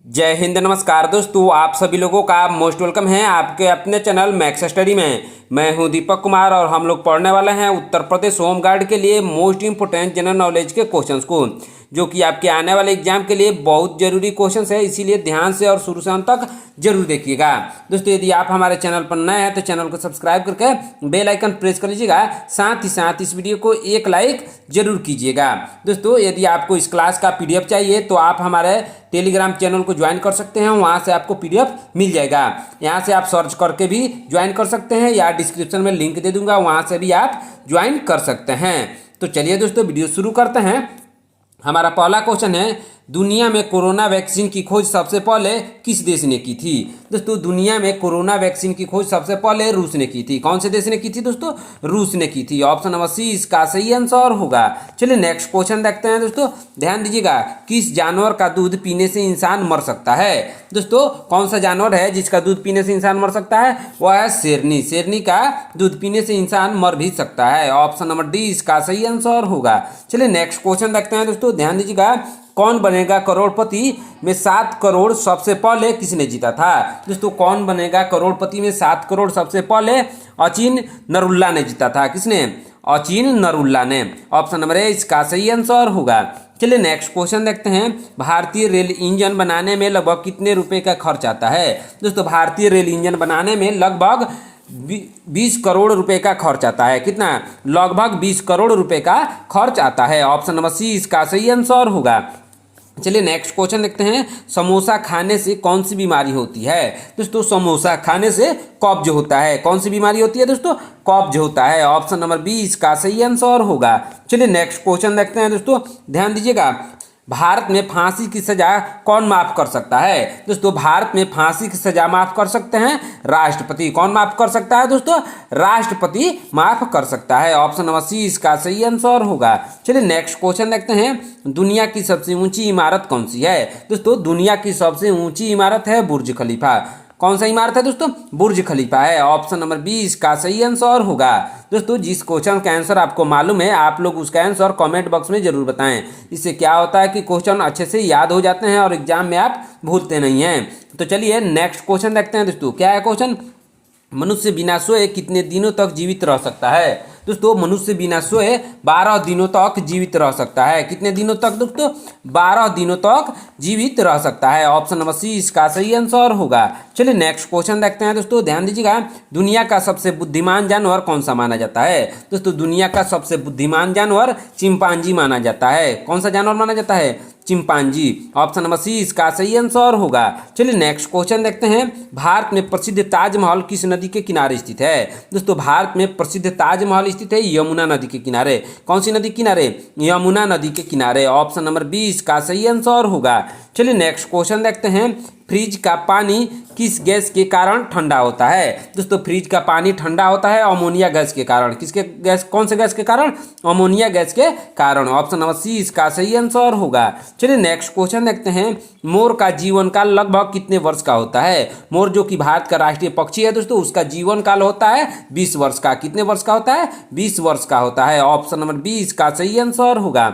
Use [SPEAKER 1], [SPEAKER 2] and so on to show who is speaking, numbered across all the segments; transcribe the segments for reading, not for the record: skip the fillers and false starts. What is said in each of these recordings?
[SPEAKER 1] जय हिंद। नमस्कार दोस्तों, आप सभी लोगों का मोस्ट वेलकम है आपके अपने चैनल मैक्स स्टडी में। मैं हूं दीपक कुमार और हम लोग पढ़ने वाले हैं उत्तर प्रदेश होम गार्ड के लिए मोस्ट इंपोर्टेंट जनरल नॉलेज के क्वेश्चंस को, जो कि आपके आने वाले एग्जाम के लिए बहुत जरूरी क्वेश्चंस है। इसीलिए ध्यान से और शुरू से अंत तक जरूर देखिएगा। दोस्तों, यदि आप हमारे चैनल पर नए हैं तो चैनल को सब्सक्राइब करके बेल आइकन प्रेस कर लीजिएगा। साथ ही साथ इस वीडियो को एक लाइक जरूर कीजिएगा। दोस्तों, यदि आपको इस क्लास का पीडीएफ चाहिए तो आप हमारे टेलीग्राम चैनल को ज्वाइन कर सकते हैं। वहाँ से आपको पीडीएफ मिल जाएगा। यहाँ से आप सर्च करके भी ज्वाइन कर सकते हैं या डिस्क्रिप्शन में लिंक दे दूंगा, वहाँ से भी आप ज्वाइन कर सकते हैं। तो चलिए दोस्तों, वीडियो शुरू करते हैं। हमारा पहला क्वेश्चन है, दुनिया में कोरोना वैक्सीन की खोज सबसे पहले किस देश ने की थी? दोस्तों, दुनिया में कोरोना वैक्सीन की खोज सबसे पहले रूस ने की थी। कौन से देश ने की थी दोस्तों? रूस ने की थी। ऑप्शन नंबर सी इसका सही आंसर होगा। चलिए नेक्स्ट क्वेश्चन देखते हैं। दोस्तों ध्यान दीजिएगा, किस जानवर का दूध पीने से इंसान मर सकता है? दोस्तों, कौन सा जानवर है जिसका दूध पीने से इंसान मर सकता है? वह है शेरनी। शेरनी का दूध पीने से इंसान मर भी सकता है। ऑप्शन नंबर डी इसका सही आंसर होगा। चलिए नेक्स्ट क्वेश्चन देखते हैं। दोस्तों ध्यान दीजिएगा, कौन बनेगा करोड़पति में 7 करोड़ सबसे पहले किसने जीता था? दोस्तों, कौन बनेगा करोड़पति में 7 करोड़ सबसे पहले? अचिन नरुल्ला ने जीता था। किसने? अचिन नरुल्ला ने। ऑप्शन नंबर ए इसका सही आंसर होगा। चलिए नेक्स्ट क्वेश्चन देखते हैं, भारतीय रेल इंजन बनाने में लगभग कितने रुपए का खर्च आता है? दोस्तों, भारतीय रेल इंजन बनाने में लगभग 20 करोड़ रुपए का खर्च आता है। कितना? लगभग 20 करोड़ रुपए का खर्च आता है। ऑप्शन नंबर सी इसका सही आंसर होगा। चलिए नेक्स्ट क्वेश्चन देखते हैं, समोसा खाने से कौन सी बीमारी होती है? दोस्तों, समोसा खाने से कब्ज होता है। कौन सी बीमारी होती है दोस्तों? कब्ज होता है। ऑप्शन नंबर बी इसका सही आंसर होगा। चलिए नेक्स्ट क्वेश्चन देखते हैं। दोस्तों ध्यान दीजिएगा, भारत में फांसी की सजा कौन माफ कर सकता है? दोस्तों, भारत में फांसी की सजा माफ कर सकते हैं राष्ट्रपति। कौन माफ कर सकता है दोस्तों? राष्ट्रपति माफ कर सकता है। ऑप्शन नंबर सी इसका सही आंसर होगा। चलिए नेक्स्ट क्वेश्चन देखते हैं, दुनिया की सबसे ऊंची इमारत कौन सी है? दोस्तों, दुनिया की सबसे ऊंची इमारत है बुर्ज खलीफा। कौन सा इमारत है दोस्तों? बुर्ज खलीफा है। ऑप्शन नंबर बी इसका सही आंसर होगा। दोस्तों, जिस क्वेश्चन का आंसर आपको मालूम है आप लोग उसका आंसर कमेंट बॉक्स में जरूर बताएं। इससे क्या होता है कि क्वेश्चन अच्छे से याद हो जाते हैं और एग्जाम में आप भूलते नहीं हैं। तो चलिए नेक्स्ट क्वेश्चन देखते हैं। दोस्तों क्या है क्वेश्चन, मनुष्य बिना सोए कितने दिनों तक जीवित रह सकता है? दोस्तों, मनुष्य बिना सोए 12 दिनों तक जीवित रह सकता है। कितने दिनों तक दोस्तों? 12 दिनों तक जीवित रह सकता है। ऑप्शन नंबर सी इसका सही आंसर होगा। चलिए नेक्स्ट क्वेश्चन देखते हैं। दोस्तों ध्यान dीजिएगा, दुनिया का सबसे बुद्धिमान जानवर कौन सा माना जाता है? दोस्तों, दुनिया का सबसे बुद्धिमान जानवर चिंपांजी माना जाता है। कौन सा जानवर माना जाता है? चिंपांजी। ऑप्शन नंबर सी इसका सही आंसर होगा। चलिए नेक्स्ट क्वेश्चन देखते हैं, भारत में प्रसिद्ध ताजमहल किस नदी के किनारे स्थित है? दोस्तों, भारत में प्रसिद्ध ताजमहल स्थित है यमुना नदी के किनारे। कौन सी नदी के किनारे? यमुना नदी के किनारे। ऑप्शन नंबर बी इसका सही आंसर होगा। चलिए नेक्स्ट क्वेश्चन देखते हैं, फ्रिज का पानी किस गैस के कारण ठंडा होता है? दोस्तों, फ्रिज का पानी ठंडा होता है अमोनिया गैस के कारण। किसके गैस? कौन से गैस के कारण? अमोनिया गैस के कारण। ऑप्शन नंबर सी इसका सही आंसर होगा। चलिए नेक्स्ट क्वेश्चन देखते हैं, मोर का जीवन काल लगभग कितने वर्ष का होता है? मोर जो कि भारत का राष्ट्रीय पक्षी है दोस्तों, उसका जीवन काल होता है 20 वर्ष का। कितने वर्ष का होता है? 20 वर्ष का होता है। ऑप्शन नंबर बी इसका सही आंसर होगा।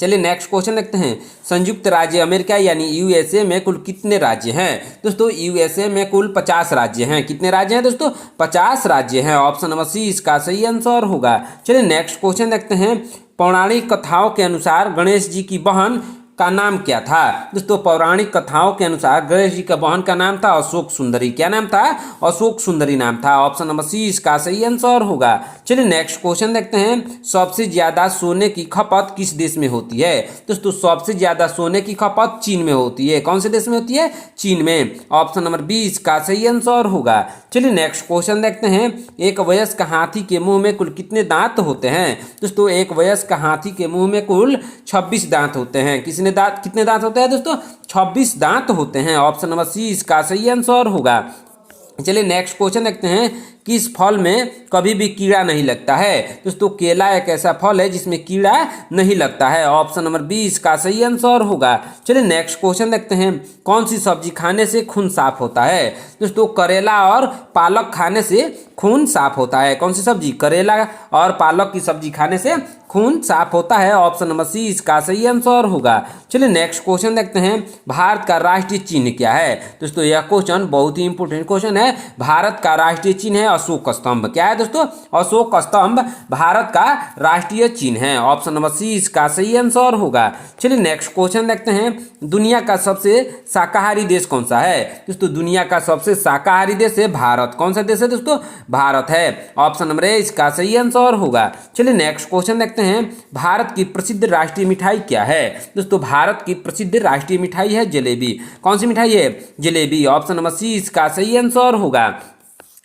[SPEAKER 1] चलिए नेक्स्ट क्वेश्चन देखते हैं, संयुक्त राज्य अमेरिका यानी यूएसए में कुल कितने राज्य हैं? दोस्तों, यूएसए में कुल 50 राज्य हैं। कितने राज्य हैं दोस्तों? 50 राज्य हैं। ऑप्शन नंबर सी इसका सही आंसर होगा। चलिए नेक्स्ट क्वेश्चन देखते हैं, पौराणिक कथाओं के अनुसार गणेश जी की बहन का नाम क्या था? दोस्तों, पौराणिक कथाओं के अनुसार गणेश जी का बहन का नाम था अशोक सुंदरी। क्या नाम था? अशोक सुंदरी नाम था। ऑप्शन नंबर सी इसका सही आंसर होगा। चलिए नेक्स्ट क्वेश्चन देखते हैं, सबसे ज्यादा सोने की खपत किस देश में होती है? दोस्तों, सबसे ज्यादा सोने की खपत चीन में होती है। कौन से देश में होती है? चीन में। ऑप्शन नंबर बी इसका सही आंसर होगा। चलिए नेक्स्ट क्वेश्चन देखते हैं, एक वयस्क हाथी के मुंह में कुल कितने दांत होते हैं? दोस्तों, एक वयस्क हाथी के मुंह में कुल 26 दांत होते हैं। कितने दांत होते हैं दोस्तों? 26 दांत होते हैं। ऑप्शन नंबर सी इसका सही आंसर होगा। चलिए नेक्स्ट क्वेश्चन देखते हैं, किस फल में कभी भी कीड़ा नहीं लगता है? दोस्तों केला एक ऐसा फल है जिसमें कीड़ा नहीं लगता है। ऑप्शन नंबर बी इसका सही आंसर होगा। चलिए नेक्स्ट क्वेश्चन देखते हैं। कौन सी सब्जी खाने से खून साफ होता है? दोस्तों करेला और पालक खाने से खून साफ होता है। कौन सी सब्जी? करेला और पालक की सब्जी खाने से खून साफ होता है। ऑप्शन नंबर सी इसका सही आंसर होगा। चलिए नेक्स्ट क्वेश्चन देखते हैं। भारत का राष्ट्रीय चिन्ह क्या है? दोस्तों यह क्वेश्चन बहुत ही इंपोर्टेंट क्वेश्चन है। भारत का राष्ट्रीय चिन्ह है अशोक स्तंभ। क्या है दोस्तों? अशोक स्तंभ भारत का राष्ट्रीय चिन्ह है। ऑप्शन नंबर सी इसका सही आंसर होगा। चलिए नेक्स्ट क्वेश्चन देखते हैं। दुनिया का सबसे शाकाहारी देश कौन सा है? दोस्तों दुनिया का सबसे शाकाहारी देश है भारत। कौन सा देश है दोस्तों? भारत है। ऑप्शन नंबर ए इसका सही आंसर होगा। चलिए नेक्स्ट क्वेश्चन देखते हैं। भारत की प्रसिद्ध राष्ट्रीय मिठाई क्या है? दोस्तों भारत की प्रसिद्ध राष्ट्रीय मिठाई है जलेबी। कौन सी मिठाई है? जलेबी। ऑप्शन नंबर सी इसका सही आंसर होगा।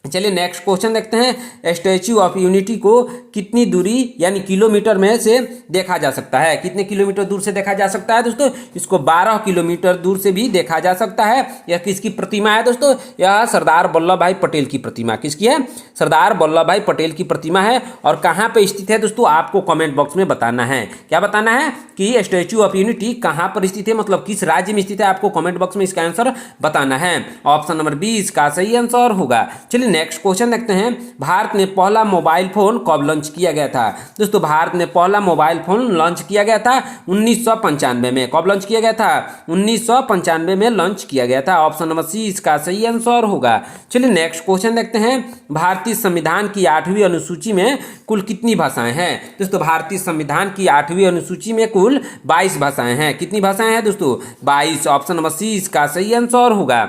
[SPEAKER 1] चलिए नेक्स्ट क्वेश्चन देखते हैं। स्टैच्यू ऑफ यूनिटी को कितनी दूरी यानी किलोमीटर में से देखा जा सकता है? कितने किलोमीटर दूर से देखा जा सकता है दोस्तों? इसको 12 किलोमीटर दूर से भी देखा जा सकता है। यह किसकी प्रतिमा है दोस्तों? यह सरदार वल्लभ भाई पटेल की प्रतिमा। किसकी है? सरदार वल्लभ भाई पटेल की प्रतिमा है। और कहाँ पे स्थित है दोस्तों? आपको कमेंट बॉक्स में बताना है। क्या बताना है कि स्टैच्यू ऑफ यूनिटी कहाँ पर स्थित है, मतलब किस राज्य में स्थित है? आपको कमेंट बॉक्स में इसका आंसर बताना है। ऑप्शन नंबर बी इसका सही आंसर होगा। चलिए नेक्स्ट क्वेश्चन देखते हैं। भारत ने पहला मोबाइल फोन कब लॉन्च किया गया था? दोस्तों भारत ने पहला मोबाइल फोन लॉन्च किया गया था 1995 में। कब लॉन्च किया गया था? 1995 में लॉन्च किया गया था। ऑप्शन नंबर सी इसका सही आंसर होगा। चलिए नेक्स्ट क्वेश्चन देखते हैं। भारतीय संविधान की 8वीं अनुसूची में कुल कितनी भाषाएं हैं? दोस्तों भारतीय संविधान की 8वीं अनुसूची में कुल 22 भाषाएं हैं। कितनी भाषाएं हैं दोस्तों? 22। ऑप्शन नंबर सी इसका सही आंसर होगा।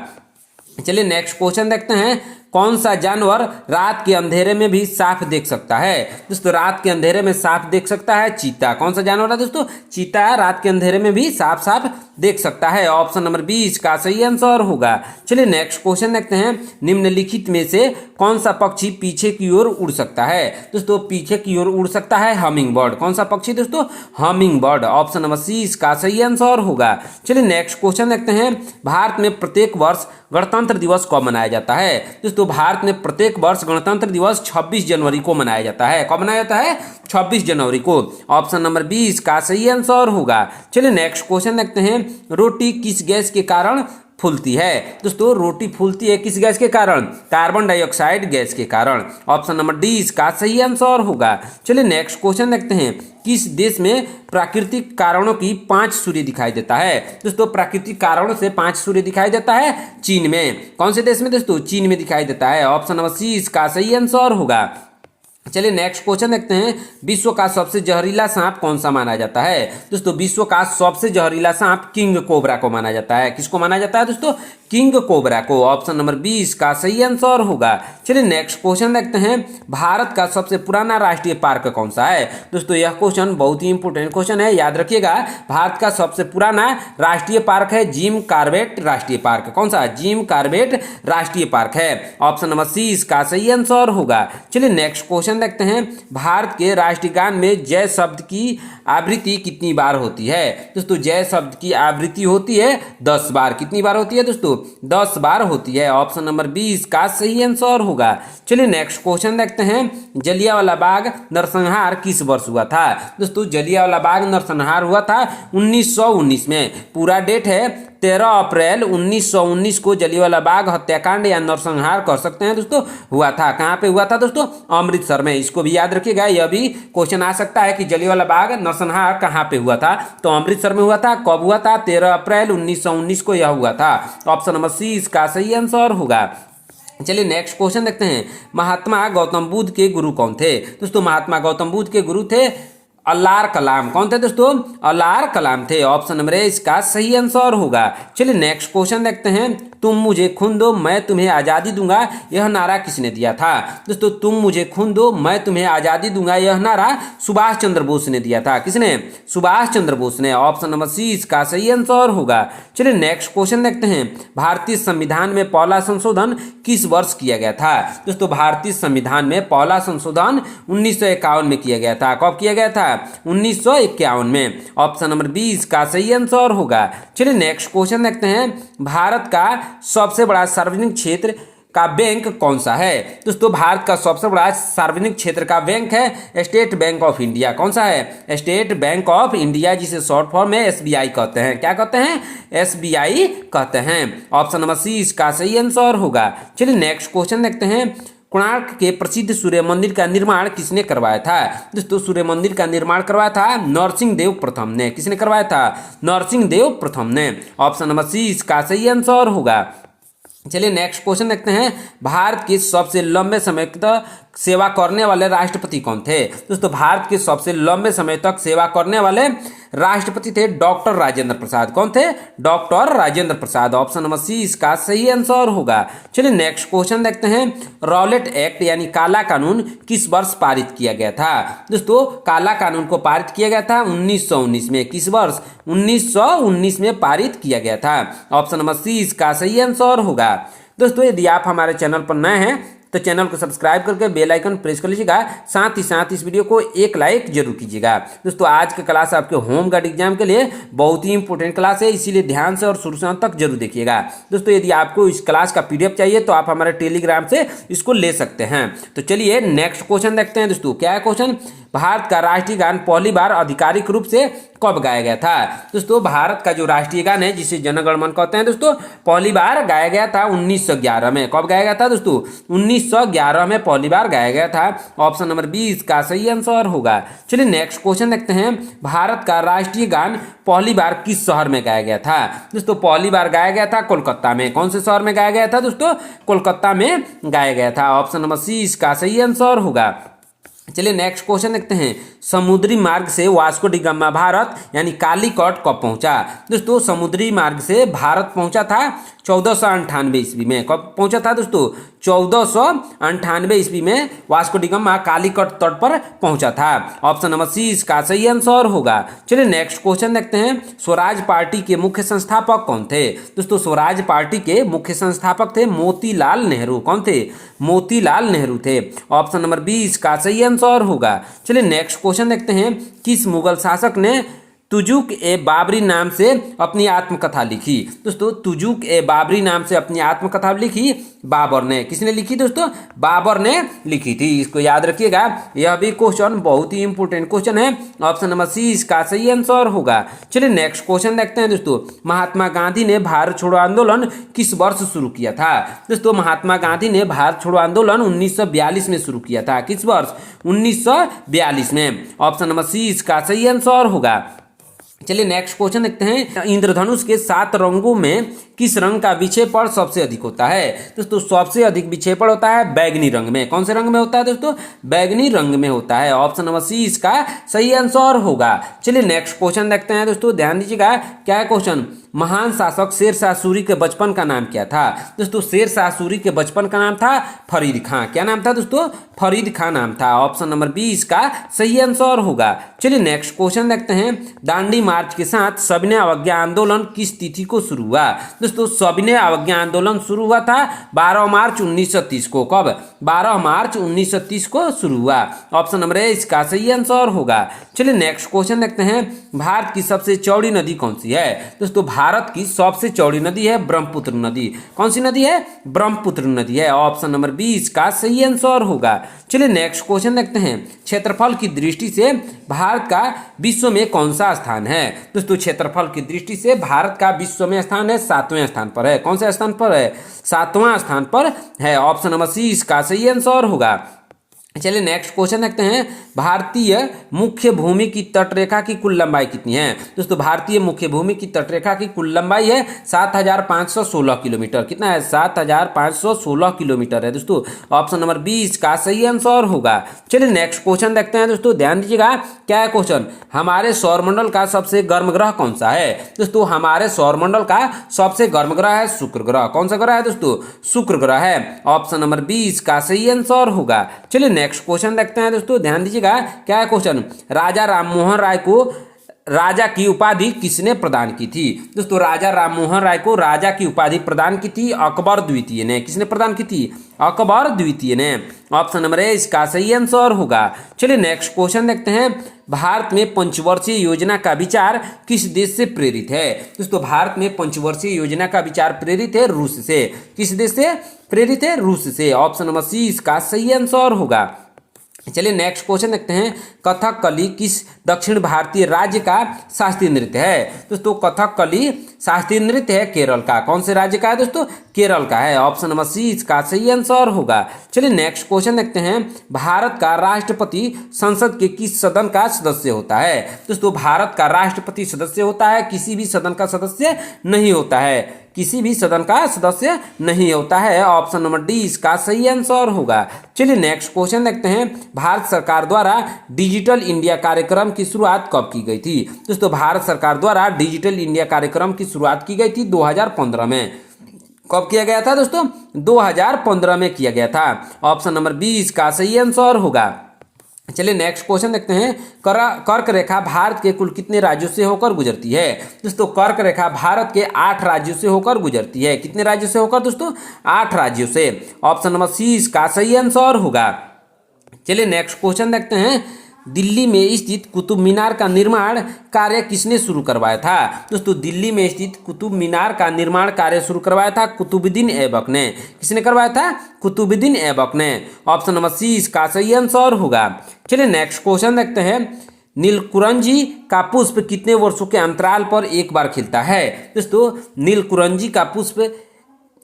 [SPEAKER 1] चलिए नेक्स्ट क्वेश्चन देखते हैं। कौन सा जानवर रात के अंधेरे में भी साफ देख सकता है? दोस्तों रात के अंधेरे में साफ देख सकता है चीता। कौन सा जानवर है दोस्तों? चीता रात के अंधेरे में भी साफ साफ देख सकता है। ऑप्शन नंबर बी इसका सही आंसर होगा। चलिए नेक्स्ट क्वेश्चन देखते हैं। निम्नलिखित में से कौन सा पक्षी पीछे की ओर उड़ सकता है? दोस्तों पीछे की ओर उड़ सकता है हमिंग बर्ड। कौन सा पक्षी दोस्तों? Humming bird. Option number C इसका सही आंसर होगा। चलिए नेक्स्ट क्वेश्चन देखते हैं। भारत में प्रत्येक वर्ष गणतंत्र दिवस कब मनाया जाता है? दोस्तों भारत में प्रत्येक वर्ष गणतंत्र दिवस 26 जनवरी को मनाया जाता है। कब मनाया जाता है? 26 जनवरी को। ऑप्शन नंबर बी इसका सही आंसर होगा। चलिए नेक्स्ट क्वेश्चन देखते हैं। रोटी किस गैस के कारण फूलती है? दोस्तों रोटी फूलती है किस गैस के कारण? कार्बन डाइऑक्साइड गैस के कारण। ऑप्शन नंबर डी इसका सही आंसर होगा। चलिए नेक्स्ट क्वेश्चन देखते हैं। किस देश में प्राकृतिक कारणों की 5 सूर्य दिखाई देता है? दोस्तों प्राकृतिक कारणों से 5 सूर्य दिखाई देता है चीन में। कौन से देश में दोस्तों? चीन में दिखाई देता है। ऑप्शन नंबर सी इसका सही आंसर होगा। चलिए नेक्स्ट क्वेश्चन देखते हैं। विश्व का सबसे जहरीला सांप कौन सा माना जाता है? दोस्तों विश्व का सबसे जहरीला सांप किंग कोबरा को माना जाता है। किसको माना जाता है दोस्तों? किंग कोबरा को। ऑप्शन नंबर बी इसका सही आंसर होगा। चलिए नेक्स्ट क्वेश्चन देखते हैं। भारत का सबसे पुराना राष्ट्रीय पार्क कौन सा है? दोस्तों यह क्वेश्चन बहुत ही इंपोर्टेंट क्वेश्चन है, याद रखिएगा। भारत का सबसे पुराना राष्ट्रीय पार्क है जिम कॉर्बेट राष्ट्रीय पार्क। कौन सा? जिम कॉर्बेट राष्ट्रीय पार्क है। ऑप्शन नंबर सी इसका सही आंसर होगा। चलिए नेक्स्ट क्वेश्चन देखते हैं। भारत के राष्ट्रीय गान में जय शब्द की आवृत्ति कितनी बार होती है? दोस्तों जय शब्द की आवृत्ति होती है 10 बार। कितनी बार होती है दोस्तों? 10 बार होती है। ऑप्शन नंबर बी इसका सही आंसर होगा। चलिए नेक्स्ट क्वेश्चन देखते हैं। जलियांवाला बाग नरसंहार किस वर्ष हुआ था? दोस्तों जलियांवाला बाग नरसंहार हुआ था 1919 में। पूरा डेट है 13 अप्रैल 1919 को जलियांवाला बाग हत्याकांड या नरसंहार कर सकते हैं दोस्तों हुआ था। कहाँ पे हुआ था दोस्तों? अमृतसर में। इसको भी याद रखिएगा, यह भी क्वेश्चन आ सकता है कि जलियांवाला बाग नरसंहार कहाँ पे हुआ था। तो अमृतसर में हुआ था। कब हुआ था? 13 अप्रैल 1919 को यह हुआ था। ऑप्शन नंबर सी इसका सही आंसर होगा। चलिए नेक्स्ट क्वेश्चन देखते हैं। महात्मा गौतम बुद्ध के गुरु कौन थे? दोस्तों महात्मा गौतम बुद्ध के गुरु थे अल्लार कलाम। कौन थे दोस्तों? अल्लार कलाम थे। ऑप्शन नंबर ए इसका सही आंसर होगा। चलिए नेक्स्ट क्वेश्चन देखते हैं। तुम मुझे खून दो मैं तुम्हें आज़ादी दूंगा, यह नारा किसने दिया था? दोस्तों तुम मुझे खून दो मैं तुम्हें आज़ादी दूंगा, यह नारा सुभाष चंद्र बोस ने दिया था। किसने? सुभाष चंद्र बोस ने। ऑप्शन नंबर सी इसका सही आंसर होगा। चलिए नेक्स्ट क्वेश्चन देखते हैं। भारतीय संविधान में पहला संशोधन किस वर्ष किया गया था? दोस्तों भारतीय संविधान में पहला संशोधन 1951 में किया गया था। कब किया गया था? 1951 में। ऑप्शन नंबर बी इसका सही आंसर होगा। चलिए नेक्स्ट क्वेश्चन देखते हैं। भारत का सबसे बड़ा सार्वजनिक क्षेत्र का बैंक कौन सा है? दोस्तों भारत का सबसे बड़ा सार्वजनिक क्षेत्र का बैंक है स्टेट बैंक ऑफ इंडिया। कौन सा है? स्टेट बैंक ऑफ इंडिया, जिसे शॉर्ट फॉर्म में एसबीआई कहते हैं। क्या कहते हैं? एसबीआई कहते हैं। ऑप्शन नंबर सी इसका सही आंसर होगा। चलिए नेक्स्ट क्वेश्चन देखते हैं। कोणार्क के प्रसिद्ध सूर्य मंदिर का निर्माण किसने करवाया था? दोस्तों सूर्य मंदिर का निर्माण करवाया था नरसिंह देव प्रथम ने। किसने करवाया था? नरसिंह देव प्रथम ने। ऑप्शन नंबर सी इसका सही आंसर होगा। चलिए नेक्स्ट क्वेश्चन देखते हैं। भारत के सबसे लंबे समय तक सेवा करने वाले राष्ट्रपति कौन थे? दोस्तों भारत के सबसे लंबे समय तक सेवा करने वाले राष्ट्रपति थे डॉक्टर राजेंद्र प्रसाद। कौन थे? Doctor Rajendra Prasad. Option number C इसका सही आंसर होगा। चलिए नेक्स्ट क्वेश्चन देखते हैं। रॉलेट एक्ट यानी काला कानून किस वर्ष पारित किया गया था? दोस्तों काला कानून को पारित किया गया था 1919 में। किस वर्ष? 1919 में पारित किया गया था। ऑप्शन नंबर सी इसका सही आंसर होगा। दोस्तों यदि आप हमारे चैनल पर नए हैं तो चैनल को सब्सक्राइब करके बेल आइकन प्रेस कर लीजिएगा। साथ ही साथ इस वीडियो को एक लाइक जरूर कीजिएगा। दोस्तों आज का क्लास आपके होम गार्ड एग्जाम के लिए बहुत ही इंपॉर्टेंट क्लास है, इसीलिए ध्यान से और शुरू से अंत तक जरूर देखिएगा। दोस्तों यदि आपको इस क्लास का पीडीएफ चाहिए तो आप हमारे टेलीग्राम से इसको ले सकते हैं। तो चलिए नेक्स्ट क्वेश्चन देखते हैं। दोस्तों क्या है क्वेश्चन? भारत का राष्ट्रीय गान पहली बार आधिकारिक रूप से कब गाया गया था? दोस्तों भारत का जो राष्ट्रीय गान है जिसे जन गण मन कहते हैं, दोस्तों पहली बार गाया गया था 1911 में। कब गाया गया था दोस्तों? 1911 में पहली बार गाया गया था। ऑप्शन नंबर 20 का सही आंसर होगा। चलिए नेक्स्ट क्वेश्चन देखते हैं। भारत का राष्ट्रीय गान पहली बार किस शहर में गाया गया था? दोस्तों पहली बार गाया गया था कोलकाता में। कौन से शहर में गाया गया था दोस्तों? कोलकाता में गाया गया था। ऑप्शन नंबर सी इसका सही आंसर होगा। चलिए नेक्स्ट क्वेश्चन देखते हैं। समुद्री मार्ग से वास्को डी गामा भारत यानी कालीकट कब पहुंचा? दोस्तों समुद्री मार्ग से भारत पहुंचा था 1498 ईस्वी में। कब पहुंचा था दोस्तों? 1498 ईस्वी में वास्को डी गामा कालीकट तट पर पहुंचा था। ऑप्शन नंबर सी इसका सही आंसर होगा। चलिए नेक्स्ट क्वेश्चन देखते हैं। स्वराज पार्टी के मुख्य संस्थापक कौन थे? दोस्तों स्वराज पार्टी के मुख्य संस्थापक थे मोतीलाल नेहरू। कौन थे? मोतीलाल नेहरू थे। ऑप्शन नंबर 20 का सही आंसर होगा। चलिए नेक्स्ट क्वेश्चन देखते हैं। किस मुगल शासक ने तुजुक ए बाबरी नाम से अपनी आत्मकथा लिखी? दोस्तों तुजुक ए बाबरी नाम से अपनी आत्मकथा लिखी बाबर ने। किसने लिखी दोस्तों? बाबर ने लिखी थी। इसको याद रखिएगा, यह भी क्वेश्चन बहुत ही इंपॉर्टेंट क्वेश्चन है। ऑप्शन नंबर सी इसका सही आंसर होगा। चलिए नेक्स्ट क्वेश्चन देखते हैं। दोस्तों महात्मा गांधी ने भारत छोड़ो आंदोलन किस वर्ष शुरू किया था? दोस्तों महात्मा गांधी ने भारत छोड़ो आंदोलन 1942 में शुरू किया था। किस वर्ष? 1942 में। ऑप्शन नंबर सी इसका सही आंसर होगा। चलिए नेक्स्ट क्वेश्चन देखते हैं। इंद्रधनुष के 7 रंगों में किस रंग का विक्षेपण सबसे अधिक होता है? दोस्तों सबसे अधिक विक्षेपण होता है बैगनी रंग में। कौन से रंग में होता है दोस्तों? बैगनी रंग में होता है। ऑप्शन नंबर सी इसका सही आंसर होगा। चलिए नेक्स्ट क्वेश्चन देखते हैं। दोस्तों ध्यान दीजिएगा, क्या है क्वेश्चन? महान शासक शेरशाह सूरी के बचपन का नाम क्या था? दोस्तों शेरशाह सूरी के बचपन का नाम था फरीद खां। क्या नाम था दोस्तों? फरीद खां नाम था। ऑप्शन नंबर 20 का सही आंसर होगा। चलिए नेक्स्ट क्वेश्चन देखते हैं। दांडी मार्च के साथ सविनय अवज्ञा आंदोलन किस तिथि को शुरू हुआ? दोस्तों सविनय अवज्ञा आंदोलन शुरू हुआ था 12 मार्च 1930 को। कब? 12 मार्च 1930 को शुरू हुआ। ऑप्शन नंबर ए इसका सही आंसर होगा। चलिए नेक्स्ट क्वेश्चन देखते हैं। भारत की सबसे चौड़ी नदी कौन सी है? दोस्तों भारत की सबसे चौड़ी नदी है ब्रह्मपुत्र नदी। कौन सी नदी है? ब्रह्मपुत्र नदी है। ऑप्शन नंबर 20 का सही आंसर होगा। चलिए नेक्स्ट क्वेश्चन देखते हैं। क्षेत्रफल की दृष्टि से भारत का विश्व में कौन सा स्थान है? दोस्तों क्षेत्रफल की दृष्टि से भारत का विश्व में स्थान है 7वें स्थान पर है। कौन से स्थान पर है? 7वां स्थान पर है। ऑप्शन नंबर सी इसका सही आंसर होगा। चलिए नेक्स्ट क्वेश्चन देखते हैं। भारतीय मुख्य भूमि की तटरेखा की कुल लंबाई कितनी है? दोस्तों भारतीय मुख्य भूमि की तटरेखा की कुल लंबाई है 7516 किलोमीटर। कितना है? 7516 किलोमीटर है दोस्तों। ऑप्शन नंबर 20 का सही आंसर होगा। चलिए नेक्स्ट क्वेश्चन देखते हैं। दोस्तों ध्यान दीजिएगा, क्या है क्वेश्चन? हमारे सौरमंडल का सबसे गर्म ग्रह कौन सा है? दोस्तों हमारे सौरमंडल का सबसे गर्म ग्रह है शुक्र ग्रह। कौन सा ग्रह है दोस्तों? शुक्र ग्रह है। ऑप्शन नंबर 20 का सही आंसर होगा। चलिए नेक्स्ट क्वेश्चन देखते हैं। दोस्तों ध्यान दीजिएगा, क्या है क्वेश्चन? राजा राममोहन राय को राजा की उपाधि किसने प्रदान की थी? दोस्तों राजा राममोहन राय को राजा की उपाधि प्रदान की थी अकबर द्वितीय ने। किसने प्रदान की थी? अकबर द्वितीय ने। ऑप्शन नंबर ए इसका सही आंसर होगा। चलिए नेक्स्ट क्वेश्चन देखते हैं। भारत में पंचवर्षीय योजना का विचार किस देश से प्रेरित है? दोस्तों भारत में पंचवर्षीय योजना का विचार प्रेरित है रूस से। किस देश से प्रेरित है? रूस से। ऑप्शन नंबर सी इसका सही आंसर होगा। चलिए नेक्स्ट क्वेश्चन देखते हैं। कथकली किस दक्षिण भारतीय राज्य का शास्त्रीय नृत्य है? दोस्तों कथकली शास्त्रीय नृत्य है केरल का। कौन से राज्य का है दोस्तों? केरल का है। ऑप्शन नंबर सी इसका सही आंसर होगा। चलिए नेक्स्ट क्वेश्चन देखते हैं। भारत का राष्ट्रपति संसद के किस सदन का सदस्य होता है? दोस्तों भारत का राष्ट्रपति सदस्य होता है, किसी भी सदन का सदस्य नहीं होता है। किसी भी सदन का सदस्य नहीं होता है। ऑप्शन नंबर डी इसका सही आंसर होगा। चलिए नेक्स्ट क्वेश्चन देखते हैं। भारत सरकार द्वारा डिजिटल इंडिया कार्यक्रम की शुरुआत कब की गई थी? दोस्तों भारत सरकार द्वारा डिजिटल इंडिया कार्यक्रम की शुरुआत की गई थी 2015 में। कब किया गया था दोस्तों? 2015 में किया गया था। ऑप्शन नंबर बी इसका सही आंसर होगा। चलिए नेक्स्ट क्वेश्चन देखते हैं। कर्क रेखा भारत के कुल कितने राज्यों से होकर गुजरती है? दोस्तों कर्क रेखा भारत के 8 राज्यों से होकर गुजरती है। कितने राज्यों से होकर दोस्तों? 8 राज्यों से। ऑप्शन नंबर सी इसका सही आंसर होगा। चलिए नेक्स्ट क्वेश्चन देखते हैं। दिल्ली में स्थित कुतुब मीनार का निर्माण कार्य किसने शुरू करवाया था? दोस्तों दिल्ली में स्थित कुतुब मीनार का निर्माण कार्य शुरू करवाया था कुतुबुद्दीन ऐबक ने। किसने करवाया था? कुतुबुद्दीन ऐबक ने। ऑप्शन नंबर सी इसका सही आंसर होगा। चलिए नेक्स्ट क्वेश्चन देखते हैं। नीलकुरंजी का पुष्प कितने वर्षों के अंतराल पर एक बार खिलता है? दोस्तों नीलकुरंजी का पुष्प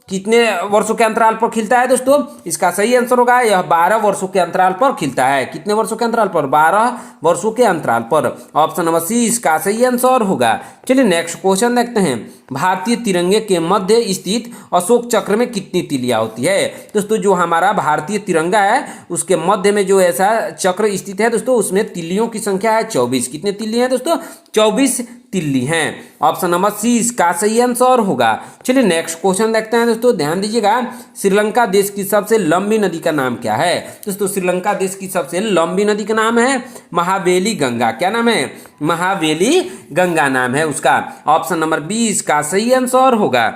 [SPEAKER 1] कितने वर्षों के अंतराल पर खिलता है दोस्तों? इसका सही आंसर होगा यह 12 वर्षों के अंतराल पर खिलता है। कितने वर्षों के अंतराल पर? 12 वर्षों के अंतराल पर। ऑप्शन नंबर सी इसका सही आंसर होगा। चलिए नेक्स्ट क्वेश्चन देखते हैं। भारतीय तिरंगे के मध्य स्थित अशोक चक्र में कितनी तिलियां होती है? दोस्तों जो हमारा भारतीय तिरंगा है उसके मध्य में जो ऐसा चक्र स्थित है दोस्तों उसमें तिल्लियों की संख्या है 24। कितने तिल्ली हैं दोस्तों? 24 तिल्ली हैं। ऑप्शन नंबर सी इसका सही आंसर होगा। चलिए नेक्स्ट क्वेश्चन देखते हैं दोस्तों, ध्यान दीजिएगा। श्रीलंका देश की सबसे लंबी नदी का नाम क्या है? दोस्तों श्रीलंका देश की सबसे लंबी नदी का नाम है महावेली गंगा। क्या नाम है? महावेली गंगा नाम है उसका। ऑप्शन नंबर बी इसका सही आंसर होगा।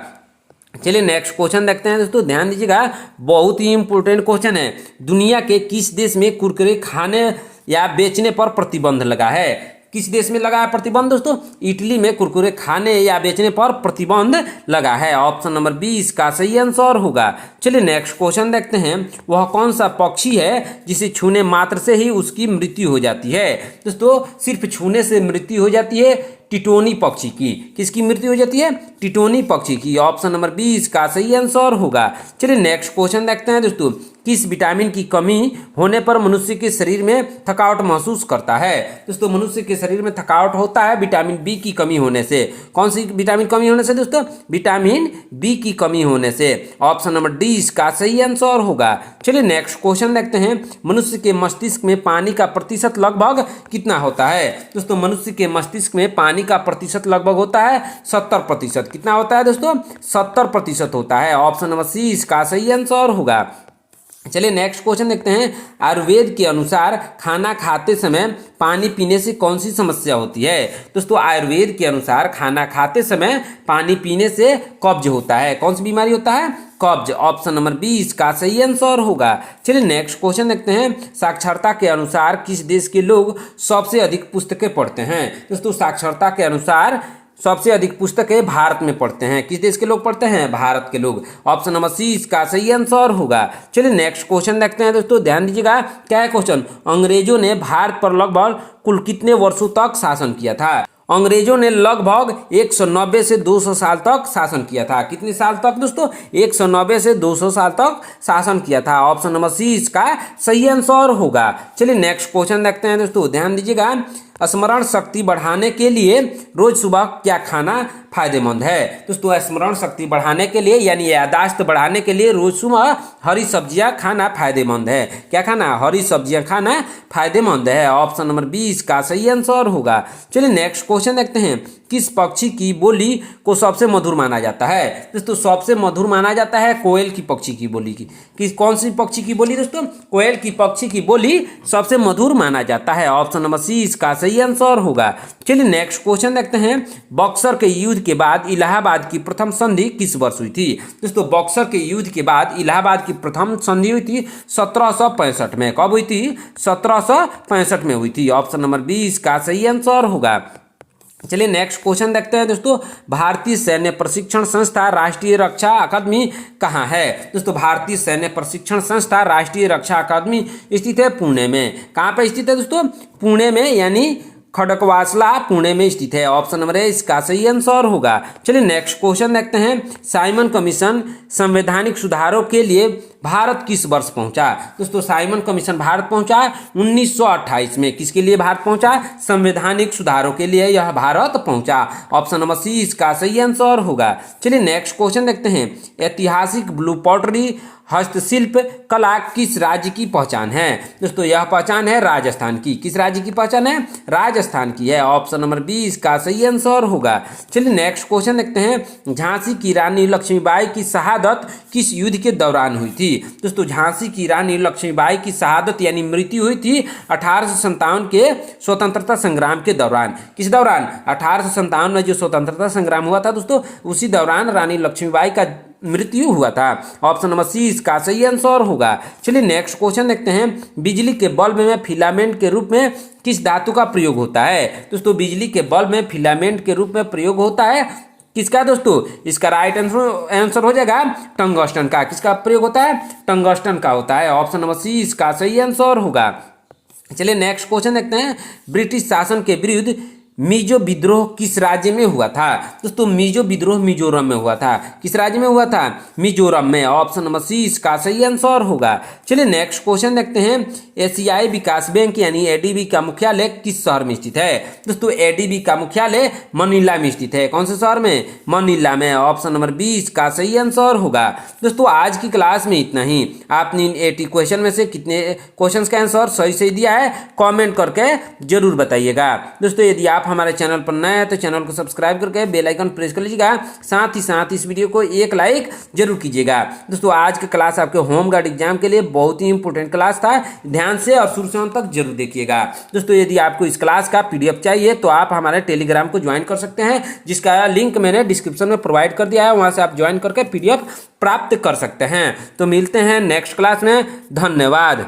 [SPEAKER 1] चलिए नेक्स्ट क्वेश्चन देखते हैं दोस्तों, ध्यान दीजिएगा, बहुत ही इंपोर्टेंट क्वेश्चन है। दुनिया के किस देश में कुरकुरे खाने या बेचने पर प्रतिबंध लगा है? किस देश में लगा है प्रतिबंध दोस्तों? इटली में कुरकुरे खाने या बेचने पर प्रतिबंध लगा है। ऑप्शन नंबर बी इसका सही आंसर होगा। चलिए नेक्स्ट क्वेश्चन देखते हैं। वह कौन सा पक्षी है जिसे छूने मात्र से ही उसकी मृत्यु हो जाती है? दोस्तों सिर्फ छूने से मृत्यु हो जाती है टिटोनी पक्षी की। किसकी मृत्यु हो जाती है? टिटोनी पक्षी की। ऑप्शन नंबर बी इसका सही आंसर होगा। चलिए नेक्स्ट क्वेश्चन देखते हैं दोस्तों, किस विटामिन की कमी होने पर मनुष्य के शरीर में थकावट महसूस करता है? दोस्तों मनुष्य के शरीर में थकावट होता है विटामिन बी की कमी होने से। कौन सी विटामिन कमी होने से दोस्तों? विटामिन बी की कमी होने से। ऑप्शन नंबर डी इसका सही आंसर होगा। चलिए नेक्स्ट क्वेश्चन देखते हैं। मनुष्य के मस्तिष्क में पानी का प्रतिशत लगभग कितना होता है? दोस्तों मनुष्य के मस्तिष्क में पानी का प्रतिशत लगभग होता है 70%। कितना होता है दोस्तों? 70% होता है। ऑप्शन नंबर सी इसका सही आंसर होगा। चलिए नेक्स्ट क्वेश्चन देखते हैं। आयुर्वेद के अनुसार खाना खाते समय पानी पीने से कौन सी समस्या होती है? दोस्तों आयुर्वेद के अनुसार खाना खाते समय पानी पीने से कब्ज होता है। कौन सी बीमारी होता है? कब्ज। ऑप्शन नंबर बी इसका सही आंसर होगा। चलिए नेक्स्ट क्वेश्चन देखते हैं। साक्षरता के अनुसार किस देश के लोग सबसे अधिक पुस्तकें पढ़ते हैं? दोस्तों साक्षरता के अनुसार सबसे अधिक पुस्तकें भारत में पढ़ते हैं। किस देश के लोग पढ़ते हैं? भारत के लोग। ऑप्शन नंबर सी इसका सही आंसर होगा। चलिए नेक्स्ट क्वेश्चन देखते हैं दोस्तों, ध्यान दीजिएगा। क्या है क्वेश्चन? अंग्रेजों ने भारत पर लगभग कुल कितने वर्षों तक शासन किया था? अंग्रेजों ने लगभग 190 से 200 साल तक शासन किया था। कितने साल तक दोस्तों? 190 से 200 साल तक शासन किया था। ऑप्शन नंबर सी इसका सही आंसर होगा। चलिए नेक्स्ट क्वेश्चन देखते हैं दोस्तों, ध्यान दीजिएगा। स्मरण शक्ति बढ़ाने के लिए रोज सुबह क्या खाना फायदेमंद है? दोस्तों स्मरण शक्ति बढ़ाने के लिए यानी याददाश्त बढ़ाने के लिए रोज सुबह हरी सब्जियां खाना फायदेमंद है। क्या खाना? हरी सब्जियां खाना फायदेमंद है। ऑप्शन नंबर बी इसका सही आंसर होगा। चलिए नेक्स्ट क्वेश्चन देखते हैं। किस पक्षी की बोली को सबसे मधुर माना जाता है? दोस्तों सबसे मधुर माना जाता है कोयल की पक्षी की बोली की कौन सी पक्षी की बोली दोस्तों? कोयल की पक्षी की बोली सबसे मधुर माना जाता है। ऑप्शन नंबर सी इसका सही आंसर होगा। चलिए नेक्स्ट क्वेश्चन देखते हैं। बक्सर के युद्ध के बाद इलाहाबाद की प्रथम संधि किस वर्ष हुई थी? दोस्तों बक्सर के युद्ध के बाद इलाहाबाद की प्रथम संधि हुई थी 1765 में। कब हुई थी? 1765 में हुई थी। ऑप्शन नंबर बी इसका सही आंसर होगा। चलिए नेक्स्ट क्वेश्चन देखते हैं दोस्तों। भारतीय सैन्य प्रशिक्षण संस्था राष्ट्रीय रक्षा अकादमी कहाँ है? दोस्तों भारतीय सैन्य प्रशिक्षण संस्था राष्ट्रीय रक्षा अकादमी स्थित है पुणे में। कहाँ पर स्थित है दोस्तों? पुणे में, यानी खड़कवासला पुणे में स्थित है। ऑप्शन नंबर ए इसका सही आंसर होगा। चलिए नेक्स्ट क्वेश्चन देखते हैं। साइमन कमीशन संवैधानिक सुधारों के लिए भारत किस वर्ष पहुंचा? दोस्तों साइमन कमीशन भारत पहुंचा 1928 में। किसके लिए भारत पहुंचा? संवैधानिक सुधारों के लिए यह भारत पहुंचा। ऑप्शन नंबर सी इसका सही आंसर होगा। चलिए नेक्स्ट क्वेश्चन देखते हैं। ऐतिहासिक ब्लू पॉटरी हस्तशिल्प कला किस राज्य की पहचान है? दोस्तों यह पहचान है राजस्थान की। किस राज्य की पहचान है? राजस्थान की है। ऑप्शन नंबर बी इसका सही आंसर होगा। चलिए नेक्स्ट क्वेश्चन देखते हैं। झांसी की रानी लक्ष्मीबाई की शहादत किस युद्ध के दौरान हुई थी? दोस्तों झांसी की रानी लक्ष्मीबाई की शहादत यानी मृत्यु हुई थी 1857 के स्वतंत्रता संग्राम के दौरान। किस दौरान? 1857 में जो स्वतंत्रता संग्राम हुआ था दोस्तों, उसी दौरान रानी लक्ष्मीबाई का मृत्यु हुआ था। ऑप्शन नंबर सी इसका सही आंसर होगा। चलिए नेक्स्ट क्वेश्चन देखते हैं। बिजली के बल्ब में फिलामेंट के रूप में किस धातु का प्रयोग होता है? दोस्तों बिजली के बल्ब में फिलामेंट के रूप में प्रयोग होता है किसका दोस्तों? इसका राइट आंसर हो जाएगा टंगस्टन का। किसका प्रयोग होता है? टंगस्टन का होता है। ऑप्शन नंबर सी इसका सही आंसर होगा। चलिए नेक्स्ट क्वेश्चन देखते हैं। ब्रिटिश शासन के विरुद्ध मिजो विद्रोह किस राज्य में हुआ था? दोस्तों मिजो विद्रोह मिजोरम में हुआ था। किस राज्य में हुआ था? मिजोरम में। ऑप्शन नंबर सी इसका सही आंसर होगा। चलिए नेक्स्ट क्वेश्चन देखते हैं। एशियाई विकास बैंक यानी एडीबी का मुख्यालय किस शहर में स्थित है? दोस्तों एडीबी का मुख्यालय मनीला में स्थित है। कौन से शहर में? मनीला में। ऑप्शन नंबर बी इसका सही आंसर होगा। दोस्तों आज की क्लास में इतना ही। आपने इन 80 क्वेश्चन में से कितने क्वेश्चन का आंसर सही सही दिया है कॉमेंट करके जरूर बताइएगा। दोस्तों यदि आप हमारे चैनल पर नए हैं तो चैनल को सब्सक्राइब करके बेल आइकन प्रेस कर लीजिएगा। साथ ही साथ इस वीडियो को एक लाइक जरूर कीजिएगा। दोस्तों आज का क्लास आपके होम गार्ड एग्जाम के लिए बहुत ही इंपॉर्टेंट क्लास था। ध्यान से और शुरू से अंत तक जरूर देखिएगा। दोस्तों यदि आपको इस क्लास का पीडीएफ चाहिए तो आप हमारे टेलीग्राम को ज्वाइन कर सकते हैं, जिसका लिंक मैंने डिस्क्रिप्शन में प्रोवाइड कर दिया है। वहां से आप ज्वाइन करके पीडीएफ प्राप्त कर सकते हैं। तो मिलते हैं नेक्स्ट क्लास में। धन्यवाद।